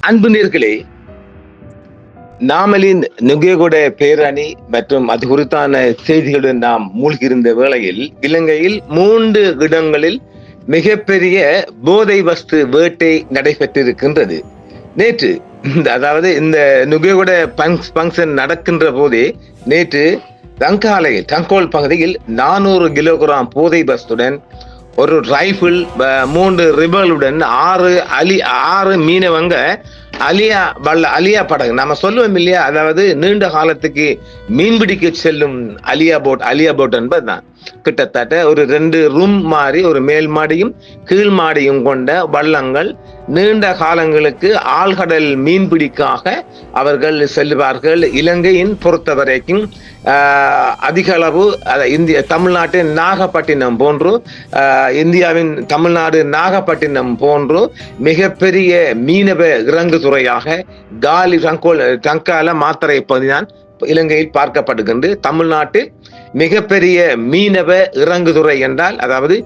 அன்பு நேர்களே, நாமலின் நுகேகொட பேரணி மற்றும் அது குறித்தான செய்திகளுடன் நாம் மூழ்கியிருந்த வேளையில் இலங்கையில் 3 இடங்களில் மிகப்பெரிய போதை வஸ்து வேட்டை நடைபெற்றிருக்கின்றது. நேற்று அதாவது இந்த நுகேகொட பங்கன் நடக்கின்ற போதே நேற்று டங்கோல் பகுதியில் 400 கிலோகிராம் போதை வஸ்துடன் ஒரு ரைபிள் 3 ரிபலுடன் 6 மீனவங்க அலியா படகு நம்ம சொல்லுவோம் இல்லையா, அதாவது நீண்ட காலத்துக்கு மீன்பிடிக்க செல்லும் அலியா போட் என்பதுதான். கிட்டத்தட்ட ஒரு 2 ரூம் மாதிரி ஒரு மேல் மாடியும் கீழ் மாடியும் கொண்ட வள்ளங்கள் நீண்ட காலங்களுக்கு ஆழ்கடல் மீன்பிடிக்காக அவர்கள் செல்வார்கள். இலங்கையின் பொறுத்த வரைக்கும் அதிக அளவு தமிழ்நாட்டின் நாகப்பட்டினம் போன்று, இந்தியாவின் தமிழ்நாடு நாகப்பட்டினம் போன்று மிகப்பெரிய மீனவ இறங்கு துறையாக டங்கால மாத்தறை பகுதிதான் இலங்கையில் பார்க்கப்படுகின்றது. தமிழ்நாட்டில் மிகப்பெரிய மீனவ இறங்குதுறை என்றால், அதாவது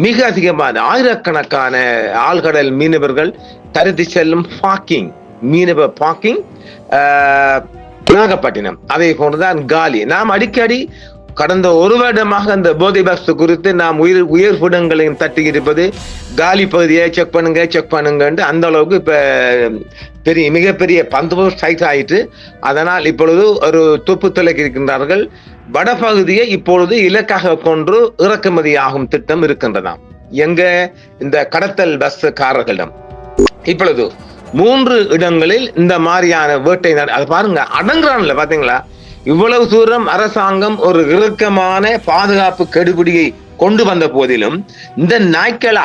மிக அதிகமான ஆயிரக்கணக்கான ஆழ்கடல் மீனவர்கள் கருதி செல்லும் மீனவ பாக்கிங் நாகப்பட்டினம். அதே போன்றுதான் காலி. நாம் அடிக்கடி கடந்த 1 வருடமாக அந்த போதை வஸ்து குறித்து நாம் உயர்பிடங்களையும் தட்டி இருப்பது. காலி பகுதியை செக் பண்ணுங்க அந்த அளவுக்கு இப்ப மிகப்பெரிய பந்தோபஸ்து சைட் ஆயிட்டு, அதனால் இப்பொழுது ஒரு துப்பு துளைக்கு இருக்கின்றார்கள். வடபகுதியை இப்பொழுது இலக்காக கொண்டு இறக்குமதி ஆகும் திட்டம் இருக்கின்றதாம். எங்க இந்த கடத்தல் பஸ்காரர்களிடம் இப்பொழுது 3 இடங்களில் இந்த மாதிரியான வேட்டை அது பாருங்க, அடங்குறான்ல பாத்தீங்களா? இவ்வளவு தூரம் அரசாங்கம் ஒரு இறுக்கமான பாதுகாப்பு கெடுபிடியை கொண்டு வந்த போதிலும் இந்த நாய்க்களை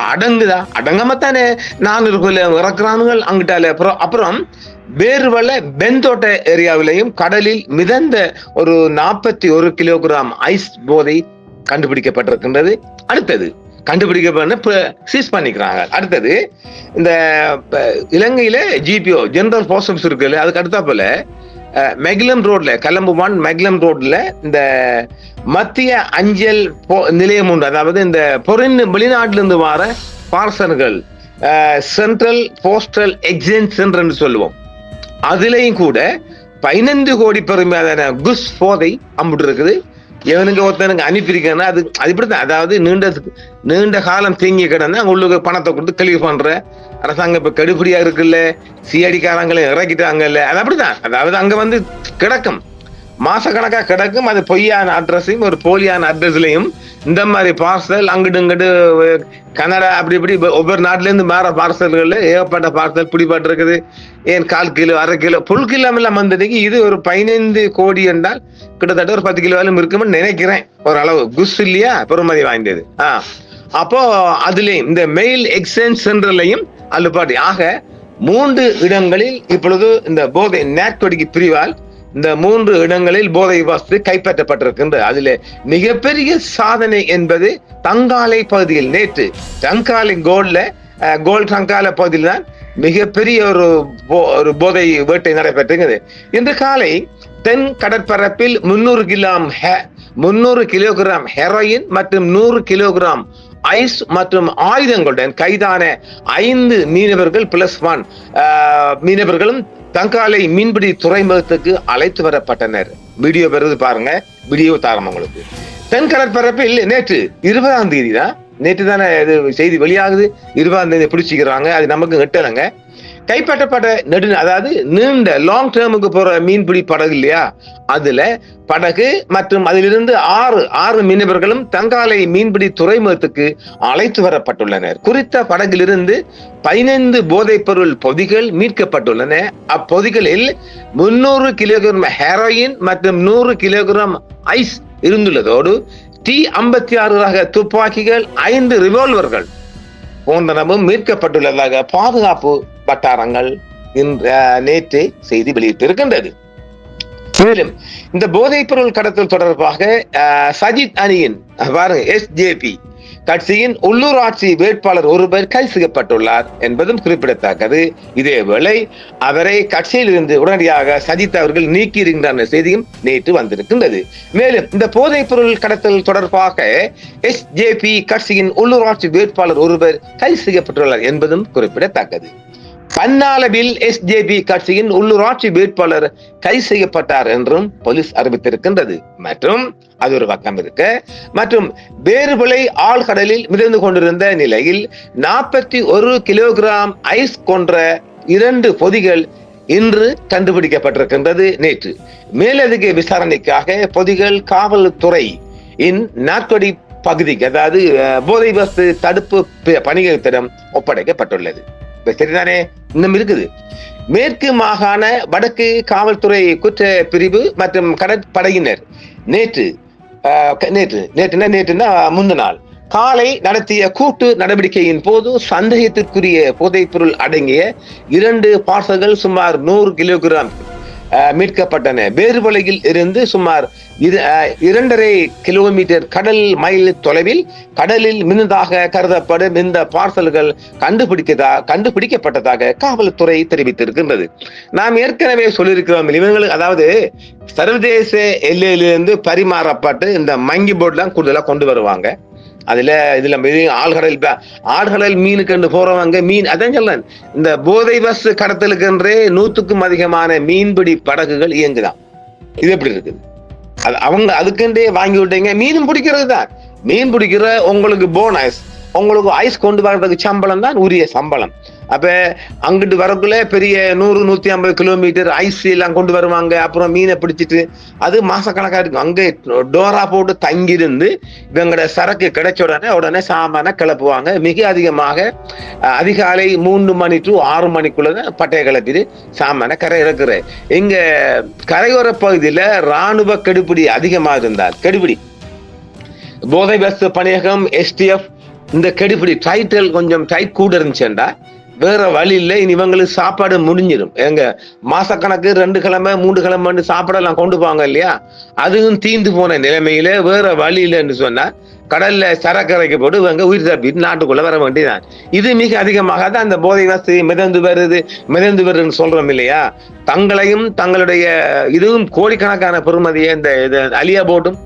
அடங்காமத்தானே 400 இறக்குறானுகள் அங்கிட்டால. அப்புறம் வேறுவல பெந்தோட்ட ஏரியாவிலையும் கடலில் மிதந்த ஒரு 41 கிலோகிராம் ஐஸ் போதை கண்டுபிடிக்கப்பட்டிருக்கின்றது. அடுத்தது சீஸ் பண்ணிக்கிறாங்க. அடுத்தது இந்த இலங்கையில GPO ஜெனரல் போஸ்ட் இருக்குல்ல, அதுக்கு அடுத்தா போல மெக்லம் ரோட்ல கலம்புவான் மெக்லம் ரோட்ல இந்த மத்திய அஞ்சல் நிலையம் உண்டு. அதாவது இந்த வெளிநாட்டிலிருந்து வர பார்சல்கள் சென்ட்ரல் போஸ்டல் எக்ஸ்சேஞ்ச் சென்டர் என்று சொல்லுவோம். அதுலயும் கூட 15 கோடி பெருமையான குஸ் போதை அம்பிட்டு இருக்குது. எவனுக்கு ஒருத்தனுக்கு அனுப்பியிருக்கேன்னா அது இப்படித்தான். அதாவது நீண்ட காலம் தேங்கி கிடந்தா உங்களுக்கு பணத்தை கொடுத்து கிளியர் பண்ற அரசாங்கம் இப்ப கடுபடியா இருக்குல்ல, சிஐடிக்காரங்களை இறக்கிட்டாங்கல்ல, அது அப்படித்தான். அதாவது அங்க வந்து கிடக்கும், மாசக்கணக்கா கிடக்கும். அது பொய்யான அட்ரஸையும் ஒரு போலியான அட்ரஸ்லையும் இந்த மாதிரி பார்சல் அங்கிட்டு கனடா அப்படி இப்படி ஒவ்வொரு நாட்டுல இருந்து மாற பார்சல்கள்ல ஏகப்பட்ட பார்சல் பிடிபாட்டு இருக்குது. ஏன் 1/4 கிலோ 1/2 கிலோ புல் கிலோ எல்லாம் வந்ததுக்கு இது ஒரு 15 கோடி என்றால் கிட்டத்தட்ட ஒரு 10 கிலோவாலும் இருக்கும்னு நினைக்கிறேன். ஒரு அளவு குஸ் இல்லையா, பெருமதி வாய்ந்தது. அப்போ அதுலயும் இந்த மெயில் எக்ஸ்சேஞ்ச் சென்டர்லையும் அள்ளுப்பாட்டி ஆக 3 இடங்களில் இப்பொழுது இந்த போதை நார்கோட்டிக் பிரிவால் இந்த 3 இடங்களில் போதை வஸ்து கைப்பற்றப்பட்டிருக்கின்ற. அதுல மிகப்பெரிய சாதனை என்பது தங்காலை பகுதியில் நேற்று கோல்ட் டங்கால பகுதியில் தான் மிகப்பெரிய ஒரு போதை வேட்டை நடைபெற்றது. இன்று காலை தென் கடற்பரப்பில் 300 கிலோகிராம் ஹெரோயின் மற்றும் 100 கிலோகிராம் ஐஸ் மற்றும் ஆயுதங்களுடன் கைதான 5 மீனவர்கள் +1 மீனவர்களும் தங்காலை மீன்பிடி துறைமுகத்துக்கு அழைத்து வரப்பட்டனர். வீடியோ பெறுது பாருங்க, வீடியோ தாரம் உங்களுக்கு. தென் கடற்பரப்பில் நேற்று 20ஆம் தேதி தான், நேற்று தானே இது செய்தி வெளியாகுது. 20ஆம் தேதி பிடிச்சிக்கிறாங்க. அது நமக்கு எட்டலைங்க. கைப்பற்றப்பட்ட அதாவது நீண்ட லாங் டேர்முக்கு போற மீன்பிடி படகு இல்லையா, அதுல படகு மற்றும் அதிலிருந்து 6 மீனவர்களும் தங்காலை மீன்பிடி துறைமுகத்துக்கு அழைத்து வரப்பட்டுள்ளனர். குறித்த படகிலிருந்து 15 போதைப் பொருள் பொதிகள் மீட்கப்பட்டுள்ளன. அப்பொதிகளில் 300 கிலோகிராம் ஹெரோயின் மற்றும் 100 கிலோகிராம் ஐஸ் இருந்துள்ளதோடு T56 ரக துப்பாக்கிகள் 5 ரிவால்வர்கள் போன்றனவும் மீட்கப்பட்டுள்ளதாக பாதுகாப்பு வட்டாரங்கள் நேற்று செய்தி வெளியிட்டிருக்கின்றது. மேலும் இந்த போதைப் பொருள் கடத்தல் தொடர்பாக சஜித் அணியின் SJP கட்சியின் உள்ளூராட்சி வேட்பாளர் ஒருவர் கைது செய்யப்பட்டுள்ளார் என்பதும் குறிப்பிடத்தக்கது. இதேவேளை அவரை கட்சியில் இருந்து உடனடியாக சஜித் அவர்கள் நீக்கியிருக்கின்ற செய்தியும் நேற்று வந்திருக்கின்றது. மேலும் இந்த போதைப் பொருள் கடத்தல் தொடர்பாக SJP கட்சியின் உள்ளூராட்சி வேட்பாளர் ஒருவர் கைது செய்யப்பட்டுள்ளார் என்பதும் குறிப்பிடத்தக்கது. பன்னாளவில் எஸ்ஜேபி கட்சியின் உள்ளூராட்சி வேட்பாளர் கைது செய்யப்பட்டார் என்றும் போலீஸ் அறிவித்திருக்கின்றது. மற்றும் அது ஒரு பக்கம் இருக்க, மற்றும் வேறுபலை ஆழ்கடலில் மிதந்து கொண்டிருந்த நிலையில் 41 கிலோகிராம் ஐஸ் கொன்ற 2 பொதிகள் இன்று கண்டுபிடிக்கப்பட்டிருக்கின்றது. நேற்று மேலதிக விசாரணைக்காக பொதிகள் காவல்துறை நாட்கொடி பகுதிக்கு, அதாவது போதை வஸ்து தடுப்பு பணியகத்திடம் ஒப்படைக்கப்பட்டுள்ளது. சரிதானே? இன்னும் இருக்குது. மேற்கு மாகாண வடக்கு காவல்துறை குற்ற பிரிவு மற்றும் கடற்படையினர் நேற்றுனா முந்த நாள் காலை நடத்திய கூட்டு நடவடிக்கையின் போது சந்தேகத்திற்குரிய போதைப் பொருள் அடங்கிய 2 பார்சல்கள் சுமார் 100 கிலோகிராம் மீட்கப்பட்டன. வேறுபலையில் இருந்து சுமார் 2.5 கிலோமீட்டர் கடல் மைல் தொலைவில் கடலில் மிதந்ததாக கருதப்படும் இந்த பார்சல்கள் கண்டுபிடிக்கப்பட்டதாக காவல்துறை தெரிவித்திருக்கின்றது. நாம் ஏற்கனவே சொல்லியிருக்கிறோம், இவங்களுக்கு அதாவது சர்வதேச எல்லையிலிருந்து பரிமாறப்பட்டு இந்த மங்கி போர்ட்லாம் கூடுதலாக கொண்டு வருவாங்க. இதுல ஆழ்கடல் மீனுக்கு போறவங்க மீன், அதான் சொல்ல, இந்த போதை பஸ் கடத்தலுக்கு என்றே 100க்கும் அதிகமான மீன்பிடி படகுகள் இயங்குதான். இது எப்படி இருக்குது? அவங்க அதுக்குன்றே வாங்கி விட்டீங்க. மீனும் பிடிக்கிறது தான். மீன் பிடிக்கிற உங்களுக்கு போனஸ், உங்களுக்கு ஐஸ் கொண்டு வர்றதுக்கு சம்பளம் தான் உரிய சம்பளம். அப்ப அங்கிட்டு வரக்குள்ள பெரிய 100-150 கிலோமீட்டர் ஐஸ் எல்லாம் கொண்டு வருவாங்க. அப்புறம் மீனை பிடிச்சிட்டு அது மாசக்கணக்கா இருக்கும். அங்கே டோரா போட்டு தங்கியிருந்து இவங்களோட சரக்கு கிடைச்ச உடனே சாமான கிளப்புவாங்க. மிக அதிகமாக அதிகாலை 3 மணி to 6 மணிக்குள்ள பட்டைய கிளப்பிட்டு சாமான கரை இறக்குற. இங்க கரையோர பகுதியில ராணுவ கெடுபிடி அதிகமாக இருந்தால், கெடுபிடி போதை பஸ் பணியகம் STF இந்த கெடுபிடி டைட்டில் கொஞ்சம் டைட் கூட இருந்துச்சுண்டா வேற வழி இல்லை. இவங்களுக்கு சாப்பாடு முடிஞ்சிடும். எங்க மாசக்கணக்கு 2 கிழமை 3 கிழமை சாப்பாடெல்லாம் கொண்டு போவாங்க இல்லையா, அதுவும் தீந்து போன நிலைமையில வேற வழி இல்லைன்னு சொன்னா கடல்ல சரக்கரைக்கு போட்டு இவங்க உயிர் தப்பிட்டு நாட்டுக்குள்ள வர வேண்டியதான். இது மிக அதிகமாக தான் அந்த போதை வசதி மிதந்து வருதுன்னு சொல்றோம் இல்லையா. தங்களையும் தங்களுடைய இதுவும் கோடிக்கணக்கான பெறுமதியை இந்த அலியா போட்டும்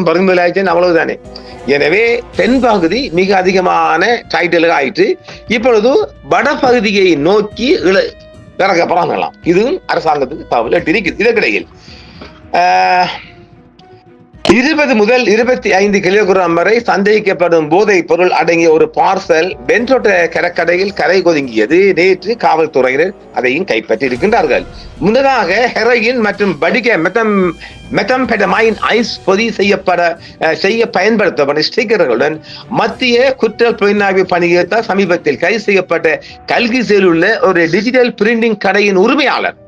பருமதிலாயிடுச்சு, அவ்வளவுதானே. எனவே தென்பகுதி மிக அதிகமான டைட்டில் ஆயிட்டு இப்பொழுது வடபகுதியை நோக்கி இறக்கப்படலாம். இதுவும் அரசாங்கத்துக்கு தகவல் இருக்குது. இதற்கிடையில் 20 முதல் 25 கிலோகிராம் வரை சந்தேகிக்கப்படும் போதைப் பொருள் அடங்கிய ஒரு பார்சல் பென்டோட்ட கடற்கரையில் கரை கொதுங்கியது. நேற்று காவல்துறையினர் அதையும் கைப்பற்றி இருக்கின்றார்கள். முன்னதாக ஹெரோயின் மற்றும் மெத்தம்பெட்டமைன் ஐஸ் பொதி செய்ய பயன்படுத்தப்பட்ட ஸ்டிக்கர்களுடன் மத்திய குற்ற புலனாய்வு பணியகத்தால் சமீபத்தில் கைது செய்யப்பட்ட கல்கிஸில் உள்ள ஒரு டிஜிட்டல் பிரிண்டிங் கடையின் உரிமையாளர்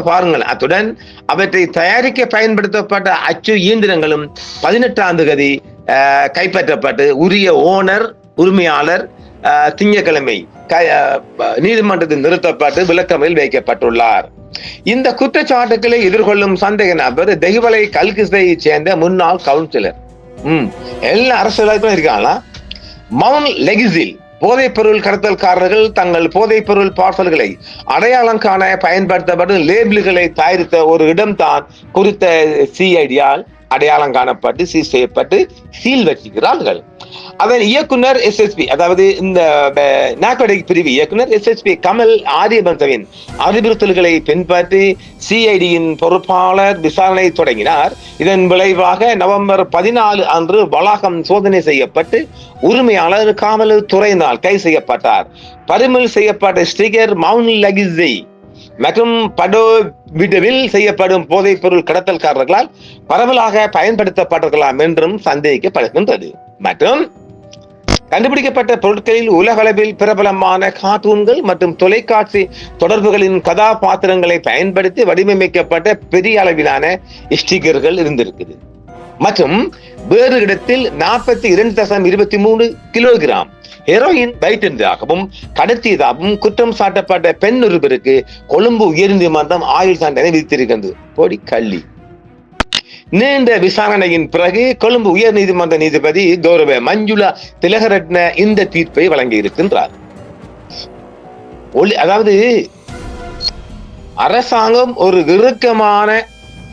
பாருங்கள். அத்துடன் அவற்றை தயாரிக்க பயன்படுத்தப்பட்ட அச்சு இயந்திரங்களும் 18ஆம் தேதி கைப்பற்றப்பட்டு உரிய உரிமையாளர் திங்கட்கிழமை நீதிமன்றத்தில் நிறுத்தப்பட்டு விளக்கமையில் வைக்கப்பட்டுள்ளார். இந்த குற்றச்சாட்டுகளை எதிர்கொள்ளும் சந்தேக நபர் தெஹிவலை கல்கிஸை சேர்ந்த முன்னாள் கவுன்சிலர். எல்லா அரசியலும் இருக்காங்களா. மவுண்ட் லெகிஸில் போதைப் பொருள் கடத்தல்காரர்கள் தங்கள் போதைப் பொருள் பார்சல்களை அடையாளம் காண பயன்படுத்தப்படும் லேபிள்களை தயாரித்த ஒரு இடம்தான் குறித்த CID-யால் அடையாளம் காணப்பட்டு சீல் செய்யப்பட்டு சீல் வச்சுக்கிறார்கள். அதன் இயக்குனர் SSP, அதாவது இந்த நார்கோடிக் பிரிவு இயக்குனர் SSP கமல் ஆரியபந்தவின் அறிவுறுத்தல்களை பின்பற்றி CID-யின் பொறுப்பாளர் விசாரணை தொடங்கினார். இதன் விளைவாக நவம்பர் 14 அன்று வளாகம் சோதனை செய்யப்பட்டு உரிமையாளர் காவல்துறையினால் கைது செய்யப்பட்டார். பறிமுதல் செய்யப்பட்ட ஸ்டிக்கர் மவுண்ட் லெகிஸை மற்றும் படோவிடவில் செய்யப்படும் போதைப் பொருள் கடத்தல்காரர்களால் பரவலாக பயன்படுத்தப்பட்டிருக்கலாம் என்றும் சந்தேகிக்கப்படுகின்றது. மற்றும் கண்டுபிடிக்கப்பட்ட பொருட்களில் உலகளவில் பிரபலமான கார்ட்டூன்கள் மற்றும் தொலைக்காட்சி தொடர்புகளின் கதாபாத்திரங்களை பயன்படுத்தி வடிவமைக்கப்பட்ட பெரிய அளவிலான ஸ்டிக்கர்கள் இருந்திருக்குது. மற்றும் வேறு இடத்தில் 42.23 கிலோகிராம் ஹெரோயின் வைத்திருந்ததாகவும் கடத்தியதாகவும் குற்றம் சாட்டப்பட்ட பெண் ஒருவருக்கு கொழும்பு உயர்நீதிமன்றம் ஆயுள் தண்டனை விதித்திருக்கிறது. பொடி கள்ளி. நீண்ட விசாரணையின் பிறகு கொழும்பு உயர் நீதிமன்ற நீதிபதி கௌரவ மஞ்சுளா திலகரட்ன இந்த தீர்ப்பை வழங்கி இருக்கின்றார். அதாவது அரசாங்கம் ஒரு இறுக்கமான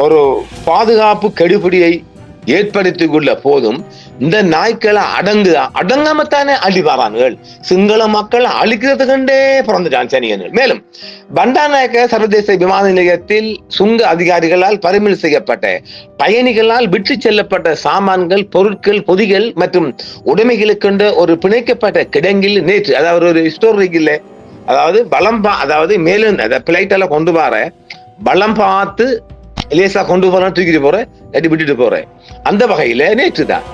ஒரு பாதுகாப்பு கெடுபிடியை ஏற்படுத்திக் போதும் இந்த நாய்க்களை அடங்காமத்தானே அள்ளி வாரான்கள். சிங்கள மக்கள் அழிக்கிறதுக்கண்டே பிறந்துட்டான் சனியன்கள். மேலும் பண்டாநாயக்க சர்வதேச விமான நிலையத்தில் சுங்க அதிகாரிகளால் பறிமுதல் செய்யப்பட்ட பயணிகளால் விட்டு செல்லப்பட்ட சாமான்கள், பொருட்கள், பொதிகள் மற்றும் உடைமைகளுக்கென்ற ஒரு பிணைக்கப்பட்ட கிடங்கில் நேற்று, அதாவது ஒரு ஸ்டோரேஜ் இல்லை, அதாவது அதாவது மேலும் பிளைட் எல்லாம் கொண்டு வர பலம் பார்த்து லேசா கொண்டு போற, தூக்கிட்டு போற, விட்டுட்டு போறேன். அந்த வகையில நேற்றுதான்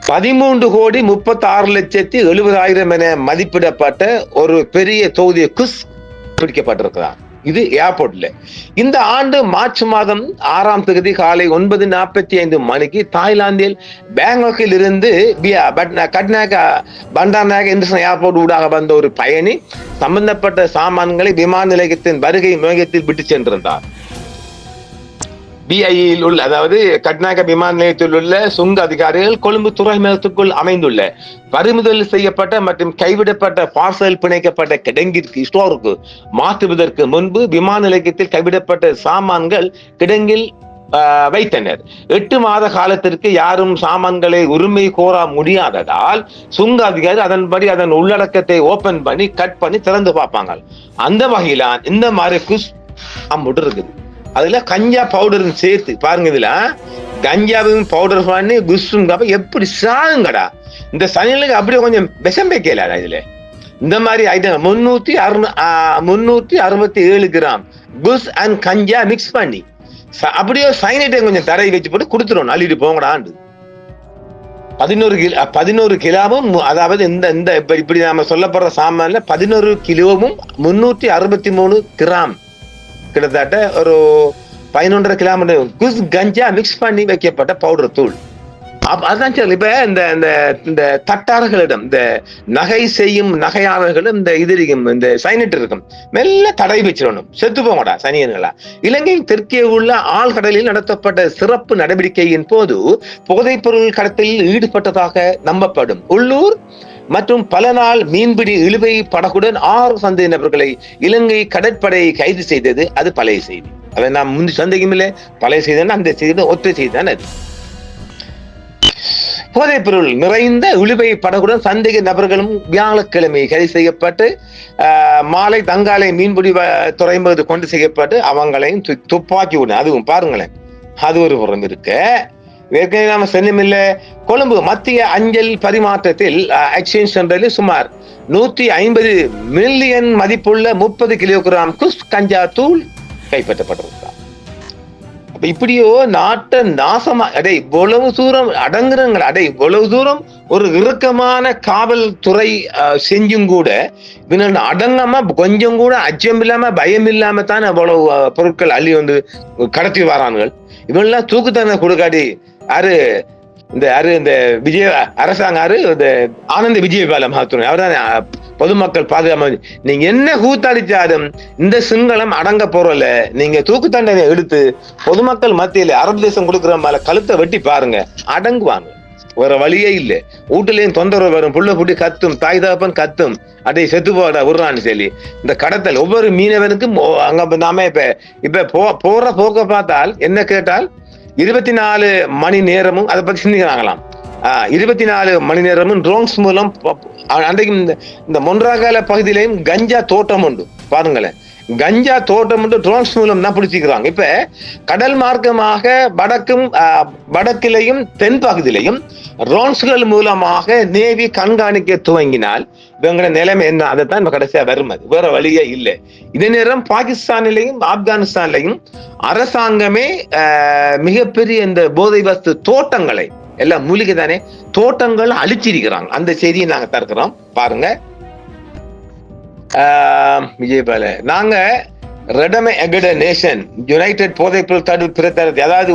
13,36,70,000 என மதிப்பிடப்பட்ட ஒரு பெரிய தொகுதியை பிடிக்கப்பட்டிருக்கிறார். இது ஏர்போர்ட்ல. இந்த ஆண்டு மார்ச் மாதம் 6ஆம் தேதி காலை 9:45 மணிக்கு தாய்லாந்தில் பேங்காக்கில் இருந்து பண்டாநாயக்க இன்டர்நேஷனல் ஏர்போர்ட் ஊடாக வந்த ஒரு பயணி சம்பந்தப்பட்ட சாமான்களை விமான நிலையத்தின் வருகை மையத்தில் விட்டு சென்றிருந்தார். BIயில் உள்ள, அதாவது கட்நாயக்க விமான நிலையத்தில் உள்ள சுங்க அதிகாரிகள் கொழும்பு துறைமுகத்துக்குள் அமைந்துள்ள பறிமுதல் செய்யப்பட்ட மற்றும் கைவிடப்பட்ட பார்சல் பிணைக்கப்பட்ட கிடங்கிற்கு ஸ்டோருக்கு மாற்றுவதற்கு முன்பு விமான நிலையத்தில் கைவிடப்பட்ட சாமான்கள் கிடங்கில் வைத்தனர். 8 மாத காலத்திற்கு யாரும் சாமான்களை உரிமை கோர முடியாததால் சுங்க அதிகாரி அதன்படி அதன் உள்ளடக்கத்தை ஓபன் பண்ணி கட் பண்ணி திறந்து பார்ப்பாங்க. அந்த வகையில இந்த மாதிரி அம்புட்டு இருக்குது. அதுல கஞ்சா பவுடர் சேர்த்து பாருங்க. இதுல கஞ்சாவையும் பவுடர் பண்ணி குஸ்ஸும் எப்படி சாகுங்கடா இந்த சனிகளுக்கு. அப்படியே கொஞ்சம் விஷம் வைக்கல இதுல. இந்த மாதிரி item 367 gram khus and ganja mix பண்ணி அப்படியே சைனைட்டை கொஞ்சம் தடவி வச்சு போட்டு கொடுத்துரும். அள்ளிட்டு போங்கடாண்டு 11 கிலோவும், அதாவது இந்த இப்படி நாம சொல்லப்படுற சாமான்ல 11 கிலோவும் 363 கிராம், கிட்டத்தட்ட ஒரு 11.5 கிலோமீட்டர் குஸ் கஞ்சா மிக்ஸ் பண்ணி வைக்கப்பட்ட பவுடர் தூள். அதான் சார். இப்ப இந்த தட்டாளர்களிடம், இந்த நகை செய்யும் நகையாளர்களும் இந்த இந்த சைனட் இருக்கும், மெல்ல தடை வச்சிடணும். செத்து போங்கடா சனியன்களா. இலங்கை தெற்கே உள்ள ஆழ்கடலில் நடத்தப்பட்ட சிறப்பு நடவடிக்கையின் போது போதைப் பொருள் கடத்தலில் ஈடுபட்டதாக நம்பப்படும் உள்ளூர் மற்றும் பல நாள் மீன்பிடி இழுவை படகுடன் 6 சந்தேக நபர்களை இலங்கை கடற்படை கைது செய்தது. அது பழைய செய்தி. அதை நாம் முந்தி சந்தேகம் இல்லை, பழைய செய்தி. அந்த செய்தி ஒற்றை செய்தி தான் அது. போதைப் பொருள் நிறைந்த இழுவை படகுடன் சந்தேக நபர்களும் வியாழக்கிழமை கைது செய்யப்பட்டு மாலை தங்காலை மீன்பிடி துறைமுகத்து கொண்டு செய்யப்பட்டு அவங்களையும் துப்பாக்கி விட, அதுவும் பாருங்களேன், அது ஒரு புறம் இருக்கு. ஏற்கனவே நாம சொன்னமில்ல, கொழும்பு மத்திய அஞ்சல் பரிமாற்றத்தில் எக்ஸ்சேஞ்ச் சென்டரில் சுமார் 150 மில்லியன் மதிப்புள்ள 30 கிலோகிராம் குஸ் கஞ்சா தூள் கைப்பற்றப்பட்டிருக்கிறார். அப்ப இப்படியோ நாட்டை நாசமா இவ்வளவு தூரம் அடங்குறங்களா, இவ்வளவு தூரம் ஒரு இறுக்கமான காவல்துறை செஞ்சும் கூட இவங்க அடங்காம கொஞ்சம் கூட அச்சம் இல்லாம பயம் இல்லாம தான் அவ்வளவு பொருட்கள் அள்ளி வந்து கடத்தி வரான்கள். இவெல்லாம் தூக்கு தண்டனை கொடுக்காடி இந்த விஜய அரசாங்கம் இந்த ஆனந்த விஜயபால மகாத்துறை அவர்தான் பொதுமக்கள் பாதுகாப்பு. நீங்க என்ன கூத்தாடிச்சாலும் இந்த சிங்களம் அடங்க போறல. நீங்க தூக்கு தண்டனை எடுத்து பொதுமக்கள் மத்தியில அரபு தேசம் கொடுக்குற மேல கழுத்தை வெட்டி பாருங்க, அடங்குவாங்க. வேற வழியே இல்லை. வீட்டுலயும் தொந்தரவு வரும், புள்ள புட்டி கத்தும், தாய் தகப்பன் கத்தும், அதை செத்து போட விடுறான்னு சொல்லி இந்த கடத்தல் ஒவ்வொரு மீனவனுக்கும் அங்க நாம இப்ப போற போக்க பார்த்தால் என்ன கேட்டால் 24 மணி நேரமும் அதை பத்தி சிந்திக்கிறாங்களாம். 24 மணி நேரமும் ட்ரோன்ஸ் மூலம் அன்றைக்கு இந்த மொன்றாகால பகுதியிலையும் கஞ்சா தோட்டம் உண்டு. பாருங்களேன், கஞ்சா தோட்டம் உண்டு, ட்ரோன்ஸ் மூலம் தான் பிடிச்சிக்கிறாங்க. இப்ப கடல் மார்க்கமாக வடக்கிலையும் தென் பகுதியிலையும் ட்ரோன்ஸ்கள் மூலமாக நேவி கண்காணிக்க துவங்கினால் இவங்களோட நிலைமை என்ன, அதைத்தான் கடைசியா வரும். அது வேற வழியே இல்லை. இதே நேரம் பாகிஸ்தானிலையும் ஆப்கானிஸ்தான்லையும் அரசாங்கமே மிகப்பெரிய இந்த போதை வஸ்து தோட்டங்களை எல்லாம் மூலிகை தானே தோட்டங்கள் அழிச்சிருக்கிறாங்க. அந்த செய்தியை நாங்க தருக்கிறோம் பாருங்க. விஜயபால நாங்க ரெடமே எகட நேஷன் யுனைடெட் போதைப்பொருள் தடுப்பு பிரச்சாரத்தை, அதாவது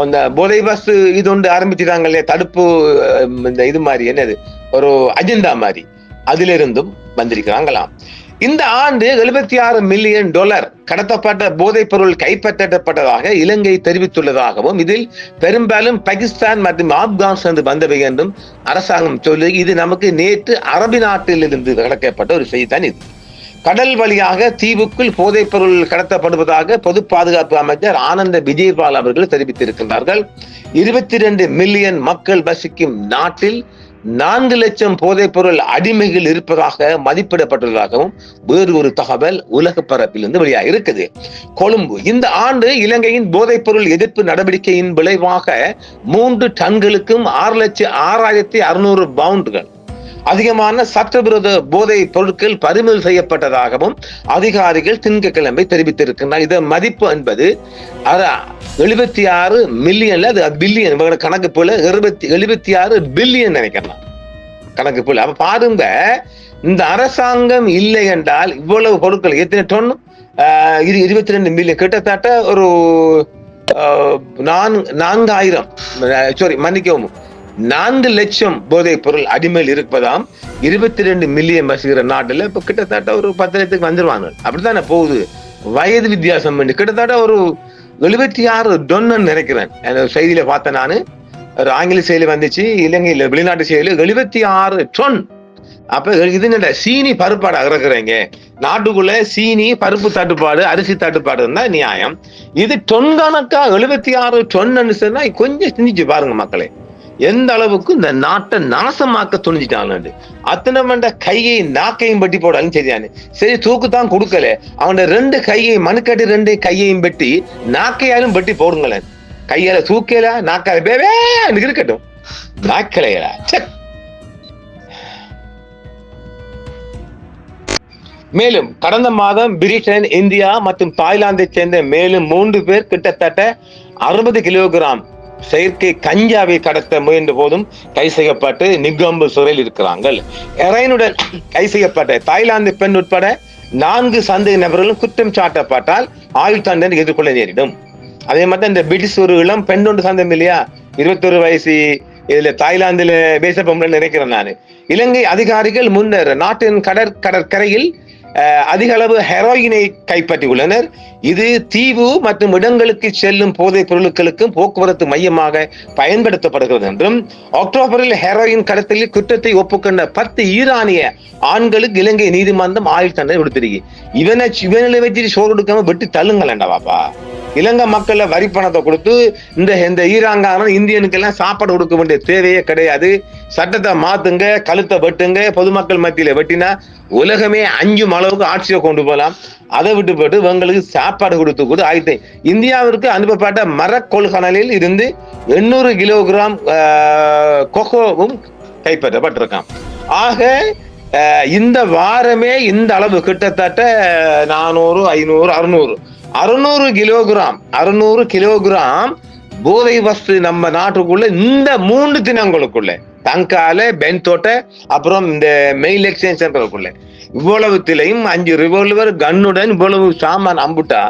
அந்த போதை வஸ்து இது ஒன்று ஆரம்பிச்சுட்டாங்க இல்லையா, தடுப்பு இந்த இது மாதிரி என்னது ஒரு அஜெண்டா மாதிரி, அதுல இருந்தும் வந்திருக்கிறாங்களாம். இந்த ஆண்டு $76 மில்லியன் கடத்தப்பட்ட போதைப் பொருள் கைப்பற்றப்பட்டதாக இலங்கை தெரிவித்துள்ளதாகவும் இதில் பெரும்பாலும் பாகிஸ்தான் மற்றும் ஆப்கானிஸ்தான் வந்தவை என்றும் அரசாங்கம் சொல்லி, இது நமக்கு நேற்று அரபு நாட்டில் இருந்து கடக்கப்பட்ட ஒரு செய்தி தான் இது. கடல் வழியாக தீவுக்குள் போதைப் பொருள் கடத்தப்படுவதாக பொது பாதுகாப்பு அமைச்சர் ஆனந்த விஜயபால் அவர்கள் தெரிவித்திருக்கின்றார்கள். 22 மில்லியன் மக்கள் வசிக்கும் நாட்டில் 4 லட்சம் போதைப் பொருள் அடிமைகள் இருப்பதாக மதிப்பிடப்பட்டுள்ளதாகவும் வேறு ஒரு தகவல் உலக பரப்பிலிருந்து வெளியாக இருக்குது. கொழும்பு இந்த ஆண்டு இலங்கையின் போதைப் பொருள் எதிர்ப்பு நடவடிக்கையின் விளைவாக 3 டன்களுக்கும் 6,06,600 பவுண்டுகள் அதிகமான சட்டவிரோத போதை பொருட்கள் பறிமுதல் செய்யப்பட்டதாகவும் அதிகாரிகள் திங்கட்கிழமை தெரிவித்திருக்கின்றனர். இதன் மதிப்பு என்பது 76 மில்லியன்ல அது பில்லியன் கணக்கு போல 76 பில்லியன் நினைக்கிறேன் கணக்கு போல. அப்ப பாருங்க, இந்த அரசாங்கம் இல்லை என்றால் இவ்வளவு பொருட்கள் எத்தனை டன்? 22 மில்லியன், கிட்டத்தட்ட ஒரு 4 லட்சம் போதைப் பொருள் அடிமையில் இருப்பதாம். 22 மில்லியன் வசிக்கிற நாட்டுல இப்ப கிட்டத்தட்ட ஒரு 10 லட்சத்துக்கு வந்துருவாங்க. அப்படித்தானே போகுது. வயது வித்தியாசம் கிட்டத்தட்ட ஒரு 76 டொன்னு நினைக்கிறேன். செய்தியில பார்த்தேன் நானு, ஒரு ஆங்கில செய்தியில வந்துச்சு, இலங்கையில வெளிநாட்டு செய்தியில 76 டொன். அப்ப இது சீனி பருப்பாடு இறக்குறீங்க நாட்டுக்குள்ள, சீனி பருப்பு தட்டுப்பாடு அரிசி தட்டுப்பாடு இருந்தா நியாயம். இது டொன் கணக்கா 76 டொன்னு சொன்னா கொஞ்சம் சிந்திச்சு பாருங்க மக்களே, எந்த அளவுக்கு இந்த நாட்டை நாசமாக்க துணிஞ்சிட்டாங்க. அத்தனை மண்ட கையை நாக்கையும் வெட்டி போடாலும் சரியானு, சரி தூக்குத்தான் கொடுக்கல, அவனோட 2 கையை மனுக்கட்டி 2 கையையும் வெட்டி நாக்கையாலும் வெட்டி போடுங்களேன். கையால தூக்கல, நாக்கால பேவே இருக்கட்டும், நாக்கலையா. மேலும் கடந்த மாதம் பிரிட்டன், இந்தியா மற்றும் தாய்லாந்தை சேர்ந்த மேலும் 3 பேர் கிட்டத்தட்ட 60 கிலோகிராம் செயற்கை கஞ்சாவை கடத்த முயன்ற போதும் கைது செய்யப்பட்டு நிகம்பு சிறையில் இருக்கிறார்கள். ஹெரோயினுடன் கைது செய்யப்பட்ட தாய்லாந்து பெண் உட்பட 4 சந்தேக நபர்களும் குற்றம் சாட்டப்பட்டால் ஆயுள் தண்டனை எதிர்கொள்ள நேரிடும். அதே மாதிரி இந்த பிரிட்டிஷ் ஒரு இளம் பெண் ஒன்று சந்தம் இல்லையா, 21 வயசு, இதுல தாய்லாந்துல பேசப்பட நினைக்கிறேன் நான். இலங்கை அதிகாரிகள் முன்னர் நாட்டின் கடற்கரையில் அதிக அளவு ஹெரோயினை கைப்பற்றியுள்ளனர். இது தீவு மற்றும் இடங்களுக்கு செல்லும் போதைப் பொருட்களுக்கும் போக்குவரத்து மையமாக பயன்படுத்தப்படுகிறது என்றும், அக்டோபரில் ஹெரோயின் கடத்தலில் குற்றத்தை ஒப்புக்கொண்ட 10 ஈரானிய ஆண்களுக்கு இலங்கை நீதிமன்றம் ஆயுள் தண்டனை விடுத்திருக்கு. இவனை வச்சு சோறு கொடுக்காம வெட்டி தள்ளுங்களேண்டா பாப்பா. இலங்கை மக்கள்ல வரி பணத்தை கொடுத்து இந்த ஈராங்காரன் இந்தியனுக்கு எல்லாம் சாப்பாடு கொடுக்க வேண்டிய தேவையே கிடையாது. சட்டத்தை மாத்துங்க, கழுத்தை வெட்டுங்க. பொதுமக்கள் மத்தியில வெட்டினா உலகமே 5 அளவுக்கு ஆட்சியை கொண்டு போகலாம். அதை விட்டு போட்டு இவங்களுக்கு சாப்பாடு கொடுத்து கூட ஆயிட்டு. இந்தியாவிற்கு அனுப்பப்பட்ட மரக்கொள்கணலில் இருந்து 800 கிலோகிராம் கொக்கோவும் கைப்பற்றப்பட்டிருக்கான். ஆக இந்த வாரமே இந்த அளவு கிட்டத்தட்ட 400, 500, 600 கிலோகிராம் போதை வஸ்து நம்ம நாட்டுக்குள்ள இந்த 3 தினங்களுக்குள்ள, தங்கால, பென்தோட்ட, அப்புறம் இந்த மெயில் எக்ஸ்சேஞ்ச் சென்டருக்குள்ள இவ்வளவுத்திலையும் 5 ரிவால்வர் கன்னுடன் இவ்வளவு சாமான் அம்புட்டா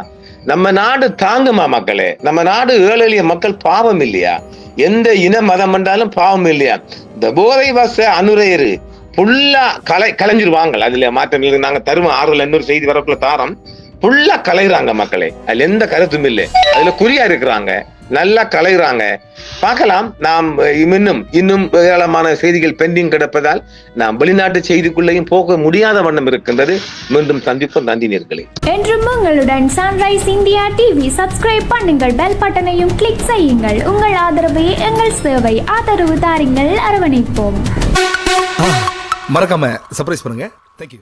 நம்ம நாடு தாங்குமா மக்களே? நம்ம நாடு ஏழை எளிய மக்கள் பாவம் இல்லையா? எந்த இன மதம் என்றாலும் பாவம் இல்லையா? இந்த போதை வச அனுரையரு புல்லா கலைஞ்சிருவாங்க. அதுல மாற்றம் இல்லை. நாங்க தருவோம் 600 செய்தி வரக்குள்ள தாரம் புல்லா கலைறாங்க மக்களே. அதுல எந்த கருத்தும் இல்லை. அதுல குறியா இருக்கிறாங்க, நல்லா கலைறாங்க. பார்க்கலாம். நாம் இன்னும் ஏராளமான செய்திகள் பெண்டிங் கிடப்பதால் நாம் வெளிநாட்டு செய்திக்குள்ளேயும் போக முடியாத வண்ணம் இருக்கின்றது. மீண்டும் சந்திப்போம். நன்றி நேயர்களே. என்றும் உங்களுடன் சன்ரைஸ் இந்தியா டிவி சப்ஸ்கிரைப் பண்ணுங்கள், பெல் பட்டனையும் கிளிக் செய்யுங்கள். உங்கள் ஆதரவே எங்கள் சேவை. ஆதரவு தாருங்கள், அரவணைப்போம். மறக்காம சர்ப்ரைஸ் பண்ணுங்க. தேங்க்யூ.